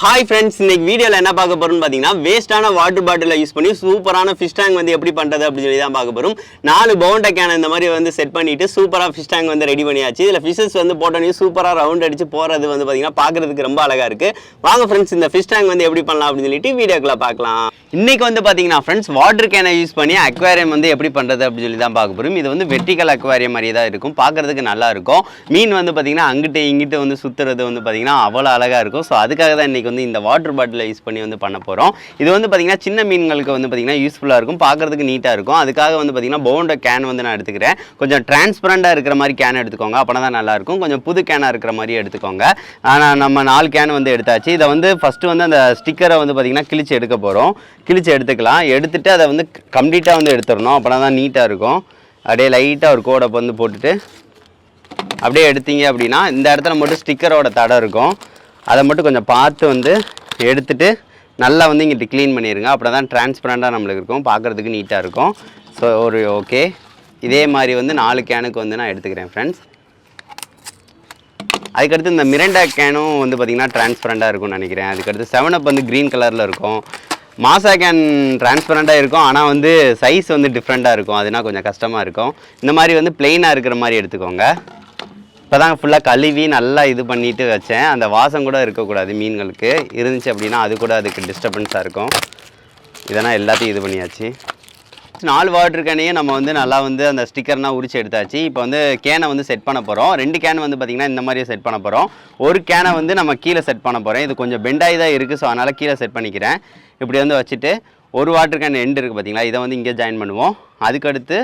Hi friends, இன்னைக்கு வீடியோல என்ன பார்க்க போறோம்னு பாத்தீங்கன்னா வேஸ்டான வாட்டர் பாட்டிலை யூஸ் பண்ணி சூப்பரான ஃபிஷ் டேங்க் வந்து எப்படி பண்றது அப்படி சொல்லி தான் பார்க்க போறோம். 4 பவுண்டா கேன் இந்த மாதிரி வந்து செட் பண்ணிட்டு சூப்பரா ஃபிஷ் டேங்க் வந்து ரெடி பண்ணியாச்சு. இதுல ஃபிஷஸ் வந்து போட்டோனே சூப்பரா ரவுண்ட் அடிச்சு போறது வந்து பாத்தீங்கன்னா பார்க்கிறதுக்கு ரொம்ப அழகா இருக்கு. வாங்க ஃப்ரெண்ட்ஸ் இந்த ஃபிஷ் டேங்க் வந்து எப்படி பண்ணலாம் அப்படி சொல்லிட்டு வீடியோக்குள்ள பார்க்கலாம். இன்னைக்கு வந்து பாத்தீங்கன்னா ஃப்ரெண்ட்ஸ் வாட்டர் கேனை யூஸ் பண்ணி அக்வாரியம் வந்து எப்படி பண்றது அப்படி சொல்லி தான் பார்க்க போறோம். இது வந்து வெர்டிகல் அக்வாரியம் மாதிரி தான் இருக்கும். பார்க்கிறதுக்கு நல்லா இருக்கும். மீன் வந்து பாத்தீங்கன்னா அங்கிட்டு இங்கிட்டு வந்து சுத்துறது வந்து பாத்தீங்கன்னா அவ்வளவு அழகா இருக்கும். ஸோ அதுக்காக தான் இன்னைக்கு வந்து இந்த வாட்டர் பாட்டிலை யூஸ் பண்ணி வந்து பண்ண போகிறோம். இது வந்து பார்த்தீங்கன்னா சின்ன மீன்களுக்கு வந்து பார்த்தீங்கன்னா யூஸ்ஃபுல்லாக இருக்கும், பார்க்குறதுக்கு நீட்டாக இருக்கும். அதுக்காக வந்து பார்த்தீங்கன்னா பவுண்ட கேன் வந்து நான் எடுத்துக்கிறேன். கொஞ்சம் டிரான்ஸ்பரண்டாக இருக்கிற மாதிரி கேன் எடுத்துக்கோங்க, அப்போ தான் நல்லாயிருக்கும். கொஞ்சம் புது கேனாக இருக்கிற மாதிரி எடுத்துக்கோங்க. ஆனால் நம்ம 4 கேன் வந்து எடுத்தாச்சு. இதை வந்து ஃபஸ்ட்டு வந்து அந்த ஸ்டிக்கரை வந்து பார்த்தீங்கன்னா கிழிச்சு எடுக்க போகிறோம். கிழிச்சு எடுத்துக்கலாம். எடுத்துகிட்டு அதை வந்து கம்ப்ளீட்டாக வந்து எடுத்துடணும், அப்போ தான் நீட்டாக இருக்கும். அப்படியே லைட்டாக ஒரு கோடை வந்து போட்டுட்டு அப்படியே எடுத்தீங்க அப்படின்னா இந்த இடத்துல மட்டும் ஸ்டிக்கரோட தடை இருக்கும். அதை மட்டும் கொஞ்சம் பார்த்து வந்து எடுத்துட்டு நல்லா வந்து இங்கிட்டு க்ளீன் பண்ணிடுங்க. அப்படி தான் டிரான்ஸ்பரண்டாக நம்மளுக்கு இருக்கும், பார்க்குறதுக்கு நீட்டாக இருக்கும். ஸோ ஒரு ஓகே, இதே மாதிரி வந்து 4 கேனுக்கு வந்து நான் எடுத்துக்கிறேன் ஃப்ரெண்ட்ஸ். அதுக்கடுத்து இந்த மிரண்டா கேனும் வந்து பார்த்திங்கன்னா டிரான்ஸ்பரண்டாக இருக்கும்னு நினைக்கிறேன். அதுக்கடுத்து 7up வந்து க்ரீன் கலரில் இருக்கும். மாசா கேன் டிரான்ஸ்பரண்டாக இருக்கும், ஆனால் வந்து சைஸ் வந்து டிஃப்ரெண்ட்டாக இருக்கும். அதுனா கொஞ்சம் கஷ்டமாக இருக்கும். இந்த மாதிரி வந்து பிளெயினாக இருக்கிற மாதிரி எடுத்துக்கோங்க. இப்போ தான் ஃபுல்லாக கழுவி நல்லா இது பண்ணிவிட்டு வச்சேன். அந்த வாசம் கூட இருக்கக்கூடாது, மீன்களுக்கு இருந்துச்சு அப்படின்னா அது கூட அதுக்கு டிஸ்டர்பன்ஸாக இருக்கும். இதெல்லாம் எல்லாத்தையும் இது பண்ணியாச்சு. 4 வாட்டர் கேனையும் நம்ம வந்து நல்லா வந்து அந்த ஸ்டிக்கர்னால் உரிச்சு எடுத்தாச்சு. இப்போ வந்து கேனை வந்து செட் பண்ண போகிறோம். 2 கேன் வந்து பார்த்திங்கன்னா இந்த மாதிரியே செட் பண்ண போகிறோம். ஒரு கேனை வந்து நம்ம கீழே செட் பண்ண போகிறேன். இது கொஞ்சம் பெண்டாகி தான் இருக்குது, ஸோ அதனால் கீழே செட் பண்ணிக்கிறேன். இப்படி வந்து வச்சுட்டு ஒரு வாட்டர் கேன் எண்டு இருக்குது பார்த்திங்களா, இதை வந்து இங்கே ஜாயின் பண்ணுவோம். அதுக்கடுத்து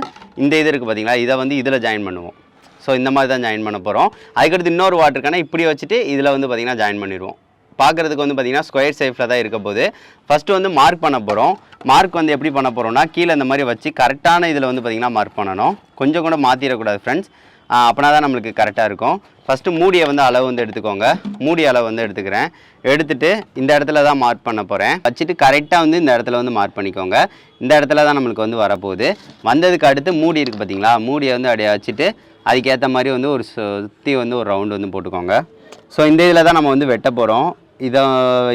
இந்த இது இருக்குது பார்த்திங்களா, இதை வந்து இதில் ஜாயின் பண்ணுவோம். ஸோ இந்த மாதிரி தான் ஜாயின் பண்ண போகிறோம். அதுக்கடுத்து இன்னொரு வாட்டருக்கான இப்படி வச்சுட்டு இதில் வந்து பார்த்திங்கன்னா ஜாயின் பண்ணிடுவோம். பார்க்குறதுக்கு வந்து பார்த்திங்கன்னா ஸ்கொயர் ஷேப்பில் தான் இருக்க போது. ஃபஸ்ட்டு வந்து மார்க் பண்ண போகிறோம். மார்க் வந்து எப்படி பண்ண போகிறோம்னா கீழே இந்த மாதிரி வச்சு கரெக்டான இதில் வந்து பார்த்திங்கன்னா மார்க் பண்ணணும். கொஞ்சம் கூட மாற்றிடக்கூடாது ஃப்ரெண்ட்ஸ், அப்படின்னா தான் நம்மளுக்கு கரெக்டாக இருக்கும். ஃபஸ்ட்டு மூடியை வந்து அளவு வந்து எடுத்துக்கோங்க. மூடி அளவு வந்து எடுத்துக்கிறேன். எடுத்துகிட்டு இந்த இடத்துல தான் மார்க் பண்ண போகிறேன். வச்சுட்டு கரெக்டாக வந்து இந்த இடத்துல வந்து மார்க் பண்ணிக்கோங்க. இந்த இடத்துல தான் நம்மளுக்கு வந்து வரப்போகுது. வந்ததுக்கு அடுத்து மூடி இருக்குது பார்த்திங்களா, மூடியை வந்து அப்படியே வச்சுட்டு அதுக்கேற்ற மாதிரி வந்து ஒரு சுற்றி வந்து ஒரு ரவுண்டு வந்து போட்டுக்கோங்க. ஸோ இந்த இதில் தான் நம்ம வந்து வெட்ட போகிறோம்.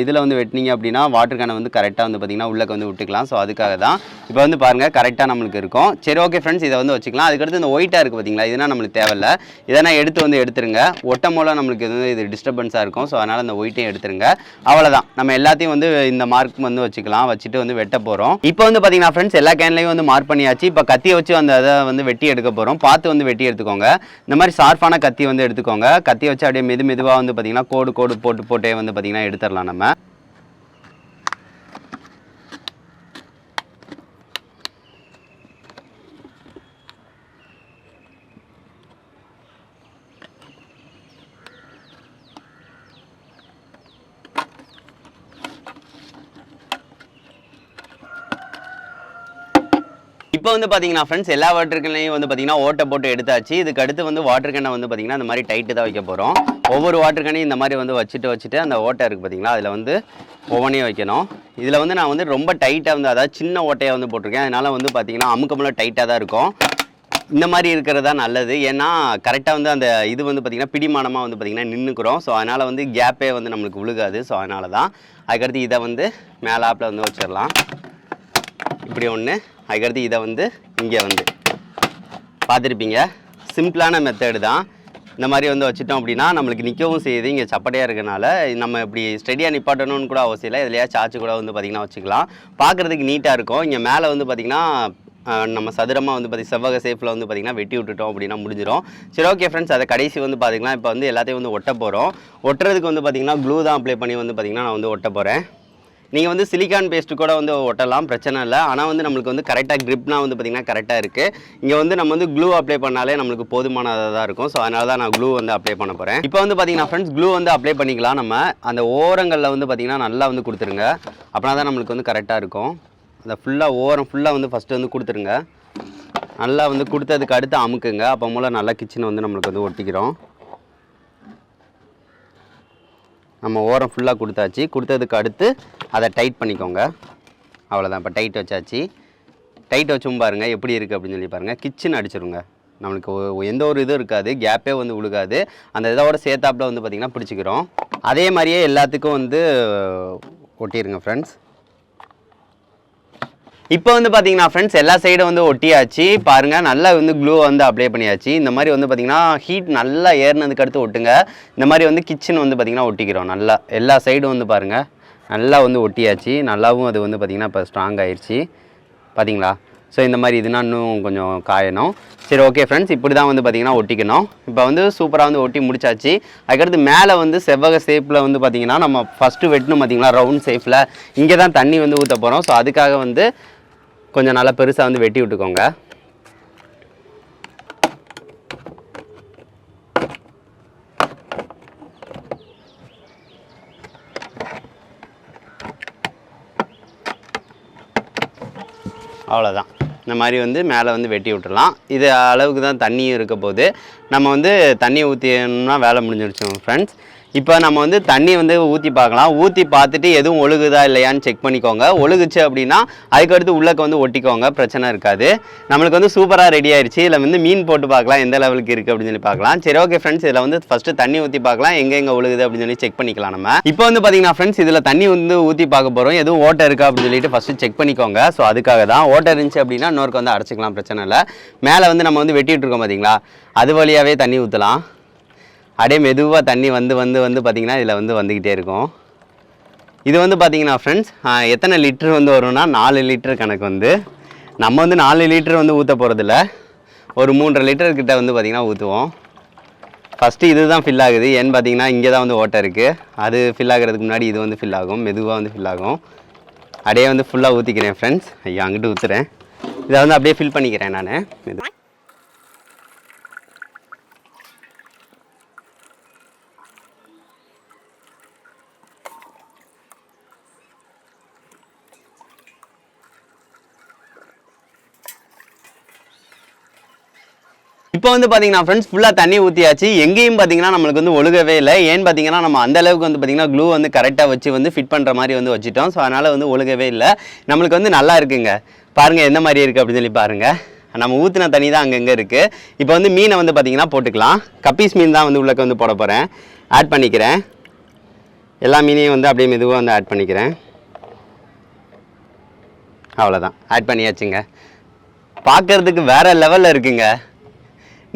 இதில் வந்து வெட்டினீங்க அப்படின்னா வாட்டர் கேனை வந்து கரெக்டாக வந்து பார்த்திங்கன்னா உள்ளே வந்து விட்டுக்கலாம். ஸோ அதுக்காக தான் இப்போ வந்து பாருங்கள் கரெக்டாக நம்மளுக்கு இருக்கும். சரி ஓகே ஃப்ரெண்ட்ஸ், இதை வந்து வச்சுக்கலாம். அதுக்கடுத்து இந்த ஒயிட்டாக இருக்குது பார்த்திங்களா, இதனால் நம்மளுக்கு தேவையில்லை. இதனால் எடுத்து வந்து எடுத்துருங்க. ஒட்டம் மூலம் நம்மளுக்கு இது டிஸ்டர்பன்ஸாக இருக்கும். ஸோ அதனால் அந்த ஒயிட்டையும் எடுத்துருங்க. அவ்வளோதான், நம்ம எல்லாத்தையும் வந்து இந்த மார்க் வந்து வச்சுக்கலாம். வச்சுட்டு வந்து வெட்ட போகிறோம். இப்போ வந்து பார்த்திங்கன்னா ஃப்ரெண்ட்ஸ் எல்லா கேன்லையும் வந்து மார்க் பண்ணியாச்சு. இப்போ கத்தியை வச்சு அந்த அதை வந்து வெட்டி எடுக்க போகிறோம். பார்த்து வந்து வெட்டி எடுத்துக்கோங்க. இந்த மாதிரி ஷார்ப்பான கத்தி வந்து எடுத்துக்கோங்க. கத்தியை வச்சு அப்படியே மெதுவாக வந்து பார்த்திங்கன்னா கோடு போட்டே வந்து பார்த்திங்கன்னா எடுத்துடலாம் நம்ம. இப்போ வந்து பார்த்தீங்கன்னா ஃப்ரெண்ட்ஸ் எல்லா வாட்டர் கேன்லையும் வந்து பார்த்தீங்கன்னா ஓட்டை போட்டு எடுத்தாச்சு. இதுக்கு அடுத்து வந்து வாட்டர் கேனை வந்து பார்த்தீங்கன்னா இந்த மாதிரி டைட்டு தான் வைக்க போகிறோம். ஒவ்வொரு வாட்டர் கேனையும் இந்த மாதிரி வந்து வச்சுட்டு அந்த ஓட்டை இருக்குது பார்த்தீங்களா, அதில் வந்து ஒவ்வொன்றையும் வைக்கணும். இதில் வந்து நான் வந்து ரொம்ப டைட்டாக வந்து அதாவது சின்ன ஓட்டையாக வந்து போட்டிருக்கேன். அதனால் வந்து பார்த்தீங்கன்னா அமுக்கமுள்ள டைட்டாக தான் இருக்கும். இந்த மாதிரி இருக்கிறதா நல்லது. ஏன்னா கரெக்டாக வந்து அந்த இது வந்து பார்த்திங்கன்னா பிடிமானமாக வந்து பார்த்திங்கன்னா நின்றுக்கிறோம். ஸோ அதனால் வந்து கேப்பே வந்து நம்மளுக்கு விழுகாது. ஸோ அதனால தான். அதுக்கடுத்து இதை வந்து மேலாப்பில் வந்து வச்சிடலாம். இப்படி ஒன்று. அதுக்கடுத்து இதை வந்து இங்கே வந்து பார்த்துருப்பீங்க, சிம்பிளான மெத்தடு தான். இந்த மாதிரி வந்து வச்சுட்டோம் அப்படின்னா நம்மளுக்கு நிற்கவும் செய்யுது. இங்கே சப்படையாக இருக்கனால நம்ம இப்படி ஸ்டெடியாக நிப்பாட்டணும்னு கூட அவசியம் இல்லை. இதுலையா சார்ஜ் கூட வந்து பார்த்திங்கன்னா வச்சுக்கலாம். பார்க்குறதுக்கு நீட்டாக இருக்கும். இங்கே மேலே வந்து பார்த்திங்கன்னா நம்ம சதுரமாக வந்து செவ்வக சேஃபில் வந்து பார்த்திங்கன்னா வெட்டி விட்டுட்டோம் அப்படின்னா முடிஞ்சிடும். சரி ஓகே ஃப்ரெண்ட்ஸ், அதை கடைசி வந்து பார்த்திங்கன்னா இப்போ வந்து எல்லாத்தையும் வந்து ஒட்ட போகிறோம். ஒட்டுறதுக்கு வந்து பார்த்திங்கன்னா க்ளூ தான் அப்ளை பண்ணி வந்து பார்த்திங்கன்னா நான் வந்து ஒட்ட போகிறேன். நீங்கள் வந்து சிலிக்கான் பேஸ்ட்டு கூட வந்து ஒட்டலாம், பிரச்சனை இல்லை. ஆனால் வந்து நம்மளுக்கு வந்து கரெக்டாக க்ரிப்னால் வந்து பார்த்திங்கன்னா கரெக்டாக இருக்குது. இங்கே வந்து நம்ம வந்து க்ளூ அப்ளை பண்ணாலே நம்மளுக்கு போதுமானதாக தான் இருக்கும். ஸோ அதனால தான் நான் க்ளூ வந்து அப்ளை பண்ண போகிறேன். இப்போ வந்து பார்த்திங்கன்னா ஃப்ரெண்ட்ஸ் க்ளூ வந்து அப்ளை பண்ணிக்கலாம். நம்ம அந்த ஓரங்களில் வந்து பார்த்திங்கன்னா நல்லா வந்து கொடுத்துருங்க. அப்படின்னா தான் நம்மளுக்கு வந்து கரெக்டாக இருக்கும். அந்த ஓரம் ஃபுல்லாக வந்து ஃபஸ்ட்டு வந்து கொடுத்துருங்க. நல்லா வந்து கொடுத்ததுக்கு அடுத்து அமுக்குங்க. அப்போ மூலம் நல்லா கிச்சனை வந்து நம்மளுக்கு வந்து ஒட்டிக்கிறோம். நம்ம ஓரம் ஃபுல்லாக கொடுத்தாச்சு. கொடுத்ததுக்கு அடுத்து அதை டைட் பண்ணிக்கோங்க. அவ்வளோதான், இப்போ டைட் வச்சாச்சு. டைட் வச்சும் பாருங்கள் எப்படி இருக்குது அப்படின்னு சொல்லி பாருங்கள். கிச்சன் அடிச்சிருங்க. நம்மளுக்கு எந்த ஒரு இதுவும் இருக்காது, கேப்பே வந்து விழுகாது. அந்த இதோட சேர்த்தாப்பில் வந்து பார்த்திங்கன்னா பிடிச்சிக்கிறோம். அதே மாதிரியே எல்லாத்துக்கும் வந்து ஒட்டிடுங்க ஃப்ரெண்ட்ஸ். இப்போ வந்து பார்த்தீங்கன்னா ஃப்ரெண்ட்ஸ் எல்லா சைடும் வந்து ஒட்டியாச்சு பாருங்கள். நல்லா வந்து க்ளூ வந்து அப்ளை பண்ணியாச்சு. இந்த மாதிரி வந்து பார்த்திங்கன்னா ஹீட் நல்லா ஏறினதுக்கு அடுத்து ஒட்டுங்க. இந்த மாதிரி வந்து கிச்சன் வந்து பார்த்திங்கன்னா ஒட்டிக்கிறோம். நல்லா எல்லா சைடும் வந்து பாருங்கள் நல்லா வந்து ஒட்டியாச்சு. நல்லாவும் அது வந்து பார்த்திங்கன்னா இப்போ ஸ்ட்ராங் ஆயிடுச்சு பார்த்தீங்களா. ஸோ இந்த மாதிரி இதுனா இன்னும் கொஞ்சம் காயணும். சரி ஓகே ஃப்ரெண்ட்ஸ், இப்படி தான் வந்து பார்த்திங்கன்னா ஒட்டிக்கணும். இப்போ வந்து சூப்பராக வந்து ஒட்டி முடிச்சாச்சு. அதுக்கடுத்து மேலே வந்து செவ்வக ஷேப்பில் வந்து பார்த்திங்கன்னா நம்ம ஃபஸ்ட்டு வெட்டணும் பார்த்திங்களா ரவுண்ட் ஷேப்பில். இங்கே தான் தண்ணி வந்து ஊற்ற போகிறோம். ஸோ அதுக்காக வந்து கொஞ்சம் நல்லா பெருசாக வந்து வெட்டி விட்டுக்கோங்க. அவ்வளோதான். இந்த மாதிரி வந்து மேலே வந்து வெட்டி விட்டுடலாம். இது அளவுக்கு தான் தண்ணியும் இருக்க போது. நம்ம வந்து தண்ணி ஊற்றினா வேலை முடிஞ்சிருச்சோம் ஃப்ரெண்ட்ஸ். இப்போ நம்ம வந்து தண்ணி வந்து ஊற்றி பார்க்கலாம். ஊற்றி பார்த்துட்டு எதுவும் ஒழுகுதா இல்லையான்னு செக் பண்ணிக்கோங்க. ஒழுகுச்சு அப்படின்னா அதுக்கடுத்து உள்ளக்க வந்து ஒட்டிக்கோங்க, பிரச்சனை இருக்காது. நம்மளுக்கு வந்து சூப்பராக ரெடி ஆயிடுச்சு. இதில் வந்து மீன் போட்டு பார்க்கலாம் எந்த லெவலுக்கு இருக்குது அப்படின்னு சொல்லி பார்க்கலாம். சரி ஓகே ஃப்ரெண்ட்ஸ், இதில் வந்து ஃபஸ்ட்டு தண்ணி ஊற்றி பார்க்கலாம் எங்கே ஒழுகுது அப்படின்னு சொல்லி செக் பண்ணிக்கலாம் நம்ம. இப்போ வந்து பார்த்தீங்கன்னா ஃப்ரெண்ட்ஸ் இதில் தண்ணி வந்து ஊற்றி பார்க்க போகிறோம். எதுவும் ஓட்டை இருக்கா அப்படின்னு சொல்லிட்டு ஃபஸ்ட்டு செக் பண்ணிக்கோங்க. ஸோ அதுக்காக தான். ஓட்டை இருந்துச்சு அப்படின்னா இன்னொருக்கு வந்து அடைச்சிக்கலாம், பிரச்சனை இல்லை. மேலே வந்து நம்ம வந்து வெட்டிகிட்டு இருக்கோம் பார்த்தீங்களா, அது வழியாகவே தண்ணி ஊற்றலாம். அப்படியே மெதுவாக தண்ணி வந்து பார்த்திங்கன்னா இதில் வந்து வந்துக்கிட்டே இருக்கும். இது வந்து பார்த்திங்கன்னா ஃப்ரெண்ட்ஸ் எத்தனை லிட்ரு வந்து வரும்னா 4 லிட்டரு கணக்கு வந்து. நம்ம வந்து 4 லிட்டரு வந்து ஊற்ற போகிறதில்ல, ஒரு 3.5 லிட்டர் கிட்ட வந்து பார்த்திங்கன்னா ஊற்றுவோம். ஃபஸ்ட்டு இது தான் ஃபில் ஆகுது. ஏன்னு பார்த்தீங்கன்னா இங்கே தான் வந்து ஓட்டை இருக்குது. அது ஃபில் ஆகிறதுக்கு முன்னாடி இது வந்து ஃபில் ஆகும், மெதுவாக வந்து ஃபில் ஆகும். அப்படியே வந்து ஃபுல்லாக ஊற்றிக்கிறேன் ஃப்ரெண்ட்ஸ். ஐயா அங்கிட்டு ஊற்றுறேன். இதை வந்து அப்படியே ஃபில் பண்ணிக்கிறேன் நான். இப்போ வந்து பார்த்தீங்கன்னா ஃப்ரெண்ட்ஸ் ஃபுல்லாக தண்ணி ஊற்றியாச்சு. எங்கேயும் பார்த்தீங்கன்னா நம்மளுக்கு வந்து ஒழுகவே இல்லை. ஏன்னு பார்த்தீங்கன்னா நம்ம அந்த அளவுக்கு வந்து பார்த்தீங்கன்னா க்ளூ வந்து கரெக்டாக வச்சு வந்து ஃபிட் பண்ணுற மாதிரி வந்து வச்சுட்டோம். ஸோ அதனால் வந்து ஒழுகவே இல்லை. நம்மளுக்கு வந்து நல்லா இருக்குங்க. பாருங்கள் எந்த மாதிரி இருக்குது அப்படின்னு சொல்லி பாருங்கள். நம்ம ஊற்றின தண்ணி தான் அங்கங்கே இருக்குது. இப்போ வந்து மீனை வந்து பார்த்தீங்கன்னா போட்டுக்கலாம். கப்பீஸ் மீன் தான் வந்து உள்ளக்க வந்து போட போகிறேன். ஆட் பண்ணிக்கிறேன். எல்லா மீனையும் வந்து அப்படியே மெதுவாக வந்து ஆட் பண்ணிக்கிறேன். அவ்வளோதான், ஆட் பண்ணியாச்சுங்க. பார்க்குறதுக்கு வேறு லெவலில் இருக்குங்க.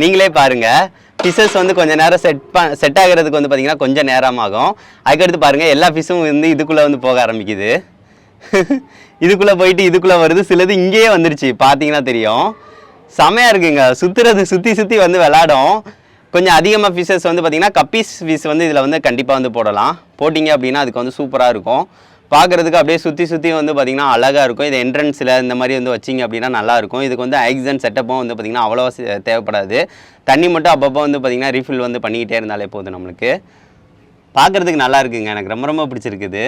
நீங்களே பாருங்கள். ஃபிஷ்ஷஸ் வந்து கொஞ்சம் நேரம் செட் ஆகிறதுக்கு வந்து பார்த்திங்கன்னா கொஞ்சம் நேரம் ஆகும். அதுக்கடுத்து பாருங்கள் எல்லா ஃபிஷ்ஷும் வந்து இதுக்குள்ளே வந்து போக ஆரம்பிக்குது. இதுக்குள்ளே போயிட்டு இதுக்குள்ளே வருது. சிலது இங்கேயே வந்துருச்சு, பார்த்தீங்கன்னா தெரியும். செமையாக இருக்குங்க. சுற்றி வந்து விளாடும். கொஞ்சம் அதிகமாக ஃபிஷ்ஷஸ் வந்து பார்த்திங்கன்னா கப்பீஸ் ஃபிஷ் வந்து இதில் வந்து கண்டிப்பாக வந்து போடலாம். போட்டிங்க அப்படின்னா அதுக்கு வந்து சூப்பராக இருக்கும். பார்க்குறதுக்கு அப்படியே சுற்றி வந்து பார்த்திங்கன்னா அழகாக இருக்கும். இது என்ட்ரன்ஸில் இந்த மாதிரி வந்து வச்சிங்க அப்படின்னா நல்லாயிருக்கும். இதுக்கு வந்து ஆக்சிஜன் செட்டப்பும் வந்து பார்த்திங்கன்னா அவ்வளோவா தேவைப்படாது. தண்ணி மட்டும் அப்பப்போ வந்து பார்த்திங்கன்னா ரீஃபில் வந்து பண்ணிக்கிட்டே இருந்தாலே போதும். நம்மளுக்கு பார்க்குறதுக்கு நல்லா இருக்குங்க. எனக்கு ரொம்ப ரொம்ப பிடிச்சிருக்குது.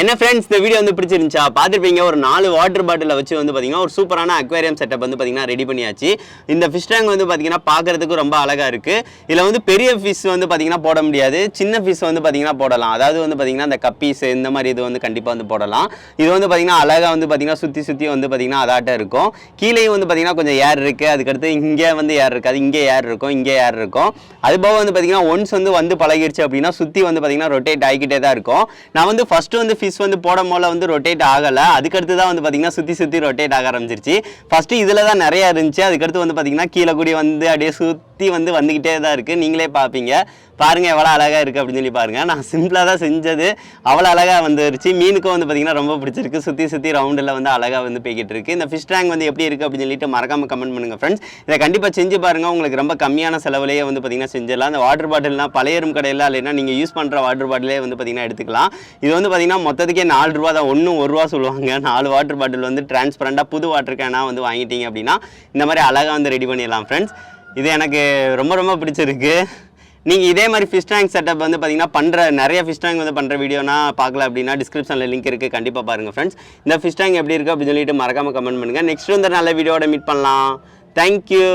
என்ன ஃப்ரெண்ட்ஸ், இந்த வீடியோ வந்து பிடிச்சிருந்துச்சா? பார்த்துருப்பீங்க. ஒரு 4 வாட்டர் பாட்டிலை வச்சு வந்து பார்த்தீங்கன்னா ஒரு சூப்பரான அக்வேரியம் செட்டப் வந்து பார்த்தீங்கன்னா ரெடி பண்ணியாச்சு. இந்த ஃபிஷ் டேங்க் வந்து பார்த்தீங்கன்னா பார்க்கறதுக்கு ரொம்ப அழகாக இருக்குது. இதில் வந்து பெரிய ஃபிஷ் வந்து பார்த்தீங்கன்னா போட முடியாது, சின்ன ஃபிஷ் வந்து பார்த்தீங்கன்னா போடலாம். அதாவது வந்து பார்த்தீங்கன்னா அந்த கப்பீஸ் இந்த மாதிரி இது வந்து கண்டிப்பாக வந்து போடலாம். இது வந்து பார்த்தீங்கன்னா அழகாக வந்து பார்த்தீங்கன்னா சுற்றி வந்து பார்த்தீங்கன்னா அதாட்ட இருக்கும். கீழேயும் வந்து பார்த்தீங்கன்னா கொஞ்சம் ஏர் இருக்குது. அதுக்கடுத்து இங்கே வந்து ஏர் இருக்காது, இங்கே ஏர் இருக்கும், இங்கே ஏர் இருக்கும். அது போக வந்து பார்த்தீங்கன்னா ஒன்ஸ் வந்து பழகிடுச்சு அப்படின்னா சுற்றி வந்து பார்த்தீங்கன்னா ரொட்டேட் ஆகிக்கிட்டே தான் இருக்கும். நான் வந்து ஃபஸ்ட்டு வந்து ஃபிஷ் வந்து போட போல வந்து ரொட்டேட் ஆகலை. அதுக்கடுத்து தான் வந்து பார்த்தீங்கன்னா சுற்றி ரொட்டேட் ஆக ஆரம்பிச்சிருச்சு. ஃபஸ்ட்டு இதில் தான் நிறையா இருந்துச்சு. அதுக்கடுத்து வந்து பார்த்தீங்கன்னா கீழே கூடி வந்து அப்படியே சுற்றி சுற்றி வந்துக்கிட்டே தான் இருக்குது. நீங்களே பார்ப்பீங்க. பாருங்கள் எவ்வளோ அழகாக இருக்குது அப்படின்னு சொல்லி பாருங்கள். நான் சிம்பிளாக தான் செஞ்சது, அவ்வளோ அழகாக வந்துருச்சு. மீனுக்கும் பார்த்திங்கன்னா ரொம்ப பிடிச்சிருக்கு. சுற்றி ரவுண்டில் அழகாக போய்கிட்டு இருக்குது. இந்த ஃபிஷ் டேங்க் எப்படி இருக்குது அப்படின்னு சொல்லிட்டு மறக்காமல் கமெண்ட் பண்ணுங்கள் ஃப்ரெண்ட்ஸ். இதை கண்டிப்பாக செஞ்சு பாருங்கள். உங்களுக்கு ரொம்ப கம்மியான செலவுலேயே பார்த்திங்கன்னா செஞ்சிடலாம். அந்த வாட்டர் பாட்டில்னால் பழையரும் கடையில் இல்லைன்னா நீங்கள் யூஸ் பண்ணுற வாட்டர் பாட்டிலே பார்த்திங்கன்னா எடுத்துக்கலாம். இது பார்த்திங்கன்னா மொத்தத்துக்கே 4 ரூபா தான். 1 ரூபா சொல்லுவாங்க. 4 வாட்டர் பாட்டில் டிரான்ஸ்பரண்டாக புது வாட்டர் கேனாக வாங்கிட்டீங்க அப்படின்னா இந்த மாதிரி அழகாக ரெடி பண்ணிடலாம் ஃப்ரெண்ட்ஸ். இது எனக்கு ரொம்ப பிடிச்சிருக்கு. நீங்கள் இதே மாதிரி ஃபிஷ் டேங்க் செட்டப் பார்த்தீங்கன்னா நிறைய ஃபிஷ் டேங்க் பண்ணுற வீடியோனா பார்க்கல அப்படின்னா டிஸ்கிரிப்ஷனில் லிங்க் இருக்குது, கண்டிப்பாக பாருங்கள் ஃப்ரெண்ட்ஸ். இந்த ஃபிஷ் டேங்க் எப்படி இருக்குது அப்படின்னு சொல்லிட்டு மறக்காமல் கமெண்ட் பண்ணுங்கள். நெக்ஸ்ட் நல்ல வீடியோட மீட் பண்ணலாம். தேங்க்யூ.